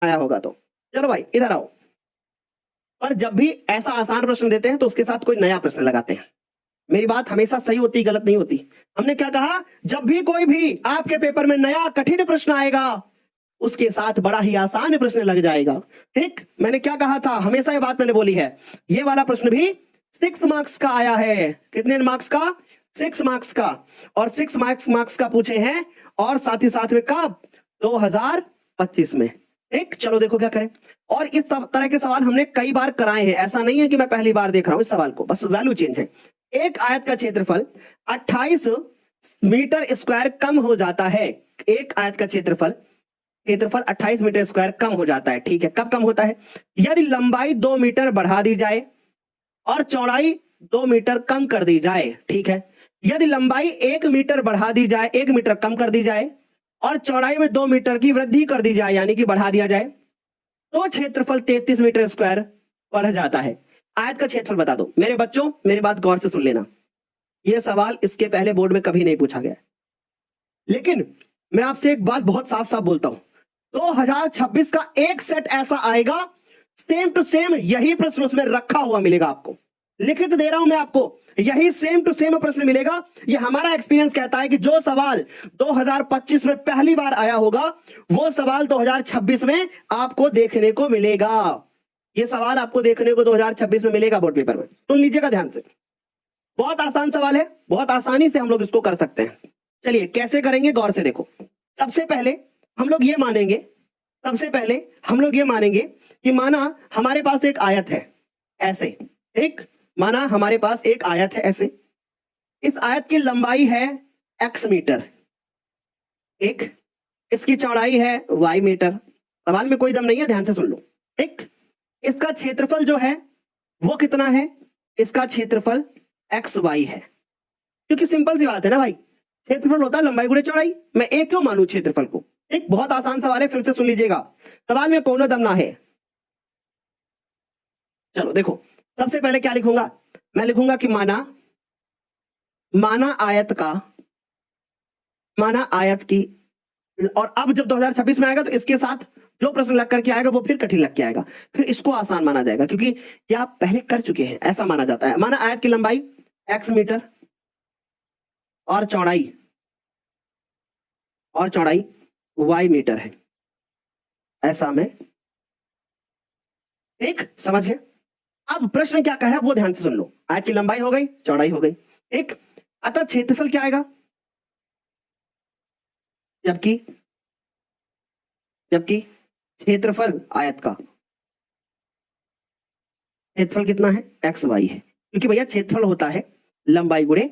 आया होगा तो। चलो भाई इधर आओ। और जब भी ऐसा आसान प्रश्न देते हैं तो उसके साथ कोई नया प्रश्न लगाते हैं। मेरी बात हमेशा सही होती, गलत नहीं होती। हमने क्या कहा, जब भी कोई भी आपके पेपर में नया कठिन प्रश्न आएगा उसके साथ बड़ा ही आसान प्रश्न लग जाएगा। ठीक, मैंने क्या कहा था, हमेशा ये बात मैंने बोली है। ये वाला प्रश्न भी 6 मार्क्स का आया है। कितने मार्क्स का? 6 मार्क्स का। और 6 मार्क्स का पूछे हैं, और साथ ही साथ में कब? 2025 में। ठीक, चलो देखो क्या करें। और इस तरह के सवाल हमने कई बार कराए हैं, ऐसा नहीं है कि मैं पहली बार देख रहा हूं इस सवाल को, बस वैल्यू चेंज है। एक आयत का क्षेत्रफल 28 मीटर स्क्वायर कम हो जाता है। एक आयत का क्षेत्रफल 28 मीटर स्क्वायर कम हो जाता है। ठीक है, कब कम होता है? यदि लंबाई 2 मीटर बढ़ा दी जाए और चौड़ाई 2 मीटर कम कर दी जाए। ठीक है, यदि लंबाई 1 मीटर बढ़ा दी जाए, 1 मीटर कम कर दी जाए, और चौड़ाई में 2 मीटर की वृद्धि कर दी जाए, यानी कि बढ़ा दिया जाए, तो क्षेत्रफल 33 मीटर स्क्वायर बढ़ जाता है। आयत का क्षेत्रफल बता दो। मेरे बच्चों मेरी बात गौर से सुन लेना, यह सवाल इसके पहले बोर्ड में कभी नहीं पूछा गया, लेकिन मैं आपसे एक बात बहुत साफ साफ बोलता हूं, 2026 का एक सेट ऐसा आएगा, सेम टू सेम यही प्रश्न उसमें रखा हुआ मिलेगा आपको। लिखित दे रहा हूं मैं आपको, यही सेम टू सेम प्रश्न मिलेगा। ये हमारा एक्सपीरियंस कहता है कि जो सवाल 2025 में पहली बार आया होगा वो सवाल 2026 में आपको देखने को मिलेगा। ये सवाल आपको देखने को 2026 में मिलेगा बोर्ड पेपर में। सुन लीजिएगा ध्यान से, बहुत आसान सवाल है, बहुत आसानी से हम लोग इसको कर सकते हैं। चलिए कैसे करेंगे, गौर से देखो। सबसे पहले हम लोग ये मानेंगे, सबसे पहले हम लोग ये मानेंगे कि माना हमारे पास एक आयत है ऐसे, एक माना हमारे पास एक आयत है ऐसे, इस आयत की लंबाई है x मीटर, एक इसकी चौड़ाई है y मीटर। सवाल में कोई दम नहीं है, ध्यान से सुन लो। ठीक, इसका क्षेत्रफल जो है वो कितना है? इसका क्षेत्रफल xy है, क्योंकि सिंपल सी बात है ना भाई, क्षेत्रफल होता है लंबाई गुणे चौड़ाई। मैं एक क्यों मानू क्षेत्रफल को? एक बहुत आसान सवाल है, फिर से सुन लीजिएगा, सवाल में कोनो दम ना है। चलो देखो, सबसे पहले क्या लिखूंगा, मैं लिखूंगा कि माना आयत की, और अब जब 2026 में आएगा तो इसके साथ जो प्रश्न लग करके आएगा वो फिर कठिन लग के आएगा, फिर इसको आसान माना जाएगा, क्योंकि ये आप पहले कर चुके हैं, ऐसा माना जाता है। माना आयत की लंबाई x मीटर और चौड़ाई y मीटर है, ऐसा में। ठीक, समझ गए? अब प्रश्न क्या कह रहा है वो ध्यान से सुन लो। आयत की लंबाई हो गई, चौड़ाई हो गई, ठीक, अतः क्षेत्रफल क्या आएगा? जबकि क्षेत्रफल आयत का क्षेत्रफल कितना है? एक्स वाई है, क्योंकि भैया क्षेत्रफल होता है लंबाई गुणे,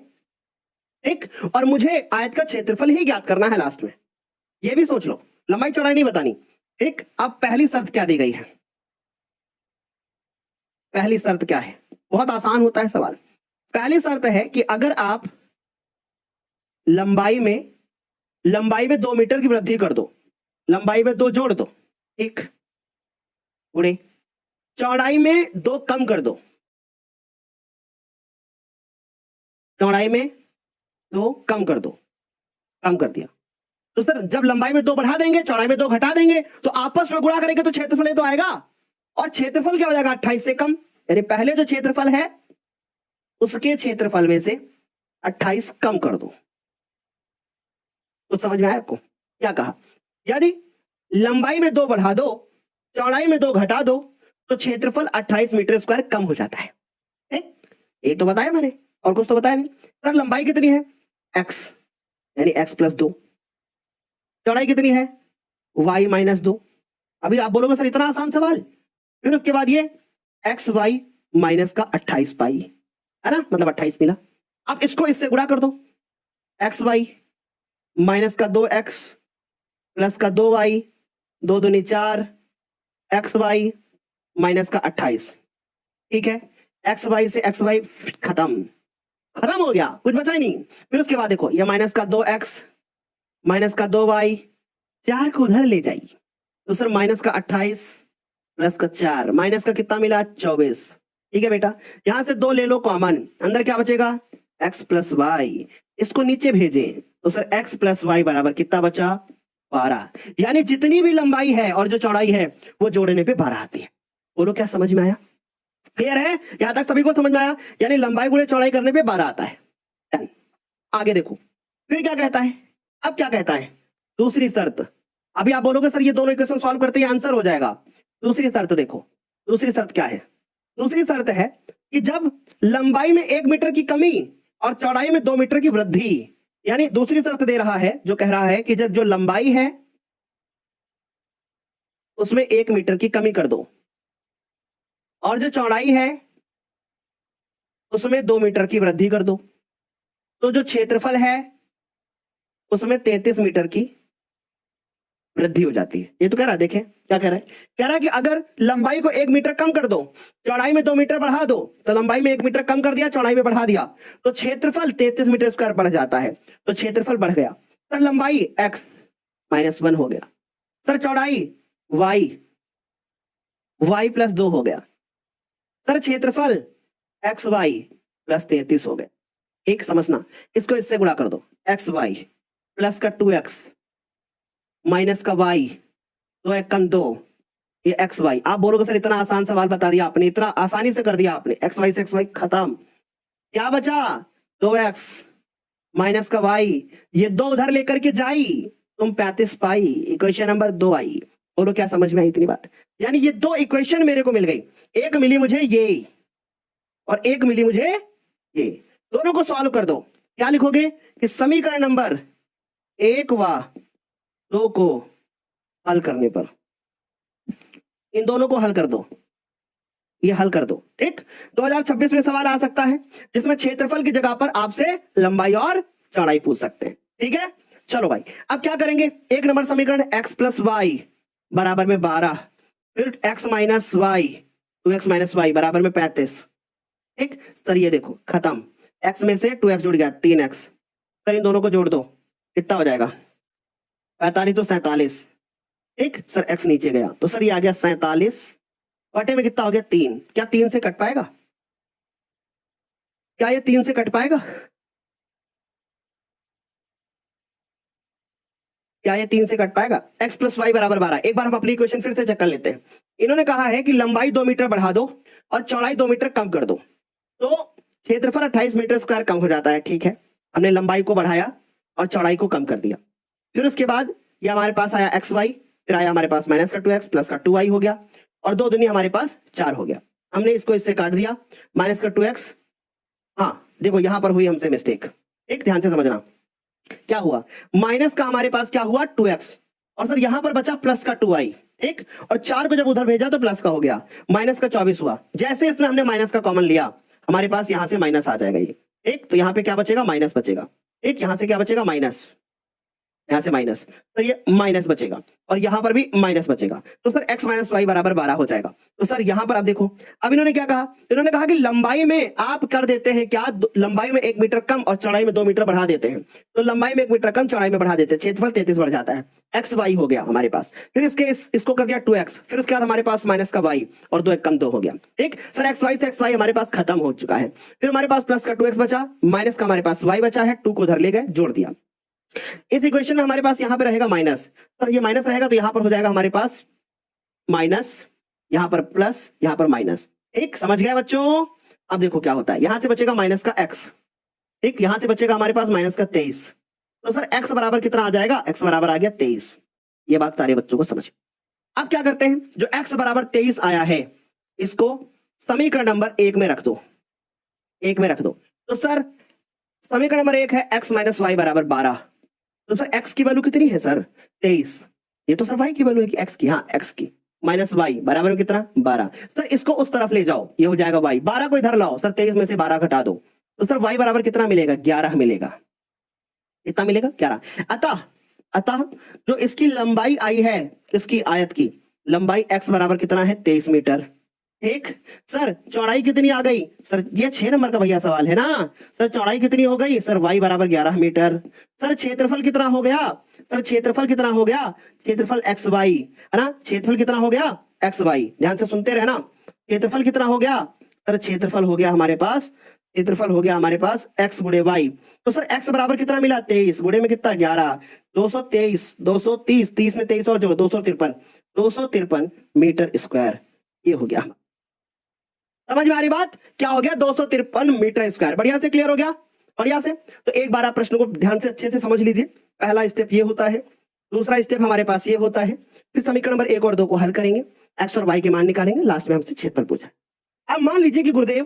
ठीक, और मुझे आयत का क्षेत्रफल ही ज्ञात करना है लास्ट में। ये भी सोच लो, लंबाई चौड़ाई नहीं बतानी। ठीक, अब पहली शर्त क्या दी गई है? पहली शर्त क्या है? बहुत आसान होता है सवाल। पहली शर्त है कि अगर आप लंबाई में 2 मीटर की वृद्धि कर दो, लंबाई में 2 जोड़ दो, ठीक, गुणे चौड़ाई में 2 कम कर दो, चौड़ाई में 2 कम कर दो, कम कर दिया, तो सर जब लंबाई में 2 बढ़ा देंगे, चौड़ाई में 2 घटा देंगे, तो आपस में गुणा करेंगे तो क्षेत्रफल तो आएगा, और क्षेत्रफल क्या हो जाएगा? 28 से कम, यानी पहले जो क्षेत्रफल है उसके क्षेत्रफल में से 28 कम कर दो। तो समझ में आया आपको क्या कहा? यदि लंबाई में 2 बढ़ा दो, चौड़ाई में 2 घटा दो, तो क्षेत्रफल 28 मीटर स्क्वायर कम हो जाता है। एक तो बताया मैंने, और कुछ तो बताया नहीं। सर लंबाई कितनी है? x, यानी x प्लस 2, चौड़ाई कितनी है? y minus 2। अभी आप बोलोगे सर इतना आसान सवाल, फिर उसके बाद ये एक्स वाई माइनस का 28 पाई, है ना, मतलब 28 मिला। अब इसको इससे गुणा कर दो, एक्स वाई माइनस का 2x प्लस का 2y, 2 दूनी 4, एक्स वाई माइनस का 28। ठीक है, एक्स वाई से एक्स वाई खत्म हो गया, कुछ बचा ही नहीं। फिर उसके बाद देखो, ये माइनस का 2x माइनस का 2y, 4 को उधर ले जाइए, तो सर माइनस का 28 प्लस का 4, माइनस का कितना मिला? 24। ठीक है बेटा, यहां से 2 ले लो कॉमन, अंदर क्या बचेगा? x प्लस वाई, इसको नीचे भेजे, तो सर x प्लस वाई बराबर कितना बचा? 12, यानी जितनी भी लंबाई है और जो चौड़ाई है वो जोड़ने पे 12 आती है। बोलो क्या समझ में आया? क्लियर है? यहां तक सभी को समझ में आया? यानी लंबाई गुणे चौड़ाई करने पे 12 आता है। Done। आगे देखो फिर क्या कहता है। अब क्या कहता है, दूसरी शर्त। अभी आप बोलोगे सर ये दोनों इक्वेशन सॉल्व करते ही आंसर हो जाएगा। दूसरी शर्त देखो, दूसरी शर्त क्या है? दूसरी शर्त है कि जब लंबाई में 1 मीटर की कमी और चौड़ाई में 2 मीटर की वृद्धि, यानी दूसरी शर्त दे रहा है जो कह रहा है कि जब जो लंबाई है उसमें 1 मीटर की कमी कर दो और जो चौड़ाई है उसमें 2 मीटर की वृद्धि कर दो, तो जो क्षेत्रफल है उसमें 33 मीटर की वृद्धि हो जाती है। ये तो कह रहा है, देखें क्या कह रहा है। कह रहा है कि अगर लंबाई को 1 मीटर कम कर दो, चौड़ाई में 2 मीटर बढ़ा दो, तो लंबाई में 1 मीटर कम कर दिया, चौड़ाई में बढ़ा दिया, तो क्षेत्रफल 33 मीटर स्क्वायर बढ़ जाता है। तो क्षेत्रफल बढ़ गया। सर लंबाई x -1 हो गया। सर चौड़ाई y प्लस 2 हो गया। सर क्षेत्रफल xy प्लस 33 हो गया। एक समझना, इसको इससे गुणा कर दो, xy प्लस का 2x माइनस का y, 2 1 कम 2, ये xy। आप बोलोगे सर इतना आसान सवाल बता दिया आपने, इतना आसानी से कर दिया आपने, xy से xy खत्म। क्या बचा? 2x माइनस का y, ये 2 उधर लेकर के जाई, तुम 35 पाई, इक्वेशन नंबर 2 आई। बोलो क्या समझ में आई इतनी बात? यानी ये 2 इक्वेशन मेरे को मिल गई, एक मिली मुझे ये और एक मिली मुझे ये। दोनों को सॉल्व कर दो। क्या लिखोगे कि समीकरण नंबर 1 व 2 को हल करने पर, इन दोनों को हल कर दो, ये हल कर दो। ठीक, 2026 में सवाल आ सकता है जिसमें क्षेत्रफल की जगह पर आपसे लंबाई और चौड़ाई पूछ सकते हैं। ठीक है, चलो भाई अब क्या करेंगे। 1 नंबर समीकरण x प्लस वाई बराबर में 12, फिर x minus y, 2x minus y बराबर में 35। ठीक सर, ये देखो खत्म, x में से 2x जुड़ गया 3x। सर इन दोनों को जोड़ दो, कितना हो जाएगा? 45 तो 47। ठीक सर, x नीचे गया तो सर ये आ गया 47 बटे में कितना हो गया 3। क्या 3 से कट पाएगा? क्या ये 3 से कट पाएगा? क्या ये 3 से कट पाएगा? x प्लस वाई बराबर 12। एक बार हम अपनी इक्वेशन फिर से चेक कर लेते हैं। इन्होंने कहा है कि लंबाई 2 मीटर बढ़ा दो और चौड़ाई 2 मीटर कम कर दो, तो क्षेत्रफल 28 मीटर स्क्वायर कम हो जाता है। ठीक है, हमने लंबाई को बढ़ाया और चौड़ाई को कम कर दिया। फिर उसके बाद ये हमारे पास आया एक्स वाई, फिर आया हमारे पास माइनस का 2x प्लस का 2y हो गया, और 2 दूनी हमारे पास 4 हो गया। हमने इसको इससे काट दिया, माइनस का 2x। हाँ देखो यहां पर हुई हमसे मिस्टेक, एक ध्यान से समझना। क्या हुआ? माइनस का हमारे पास क्या हुआ 2x, और सर यहां पर बचा प्लस का 2y। ठीक, और 4 को जब उधर भेजा तो प्लस का हो गया, माइनस का 24 हुआ। जैसे इसमें हमने माइनस का कॉमन लिया, हमारे पास यहां से माइनस आ जाएगा ये। ठीक, तो यहां पे क्या बचेगा? माइनस बचेगा। एक यहां से क्या बचेगा? माइनस, यहां से माइनस, तो ये माइनस बचेगा, और यहां पर भी माइनस बचेगा। तो सर x माइनस वाई बराबर 12 हो जाएगा। तो सर यहां पर आप देखो, अब इन्होंने क्या कहा? इन्होंने कहा कि लंबाई में आप कर देते हैं क्या, लंबाई में 1 मीटर कम और चौड़ाई में 2 मीटर बढ़ा देते हैं। तो लंबाई में 1 मीटर कम, चौड़ाई में बढ़ा देते हैं, क्षेत्रफल 33 बढ़ जाता है। एक्स वाई हो गया हमारे पास, फिर इसको कर दिया 2x, फिर उसके बाद हमारे पास माइनस का y, और 2 1 कम 2 हो गया। ठीक सर, एक्स वाई से एक्स वाई हमारे पास खत्म हो चुका है। फिर हमारे पास प्लस का 2x बचा, माइनस का हमारे पास y बचा है, 2 को उधर ले गए, जोड़ दिया। इस इक्वेशन में हमारे पास यहां पर रहेगा माइनस, तो ये माइनस रहेगा तो यहां पर हो जाएगा हमारे पास माइनस, यहां पर प्लस, यहां पर माइनस। ठीक, समझ गए बच्चों? अब देखो क्या होता है, यहां से बचेगा माइनस का x, ठीक, यहां से बचेगा हमारे पास माइनस का 23। तो सर x बराबर कितना आ जाएगा? x बराबर आ गया 23। ये बात सारे बच्चों को समझ। अब क्या करते हैं, जो x बराबर 23 आया है इसको समीकरण नंबर 1 में रख दो, 1 में रख दो। तो सर समीकरण नंबर 1 है x माइनस वाई बराबर 12। तो सर x की वैल्यू कितनी है सर? 23। ये तो सर y की वैल्यू है कि x की, हाँ x की, माइनस y बराबर में कितना? 12। सर इसको उस तरफ ले जाओ, ये हो जाएगा y, 12 को इधर लाओ, सर 23 में से 12 घटा दो, तो सर y बराबर कितना मिलेगा? 11 मिलेगा। कितना मिलेगा? 11। अतः जो इसकी लंबाई आई है, इसकी आयत की लंबाई x बराबर कितना है? 23 मीटर। ठीक सर, चौड़ाई कितनी आ गई? सर ये 6 नंबर का भैया सवाल है ना। सर चौड़ाई कितनी हो गई? सर y बराबर 11 मीटर। सर क्षेत्रफल कितना हो गया? सर क्षेत्रफल कितना हो गया? क्षेत्रफल एक्स वाई है ना, क्षेत्रफल कितना हो गया? एक्स वाई, ध्यान से सुनते रहना। क्षेत्रफल कितना हो गया? सर क्षेत्रफल हो गया हमारे पास क्षेत्रफल हो गया हमारे पास x गुणे वाई। तो सर x बराबर कितना मिला 23 गुणे में कितना 11 223 230 30 में 23 और जोड़ो 253 मीटर स्क्वायर। ये हो गया। समझ में आ रही बात? क्या हो गया 253 मीटर स्क्वायर। बढ़िया से क्लियर हो गया? बढ़िया से। तो एक बार आप प्रश्न को ध्यान से अच्छे से समझ लीजिए। पहला स्टेप ये होता है, दूसरा स्टेप हमारे पास ये होता है, फिर समीकरण नंबर 1 और 2 को हल करेंगे, x और y के मान निकालेंगे, लास्ट में हमसे क्षेत्रफल पूछा। अब मान लीजिए कि गुरुदेव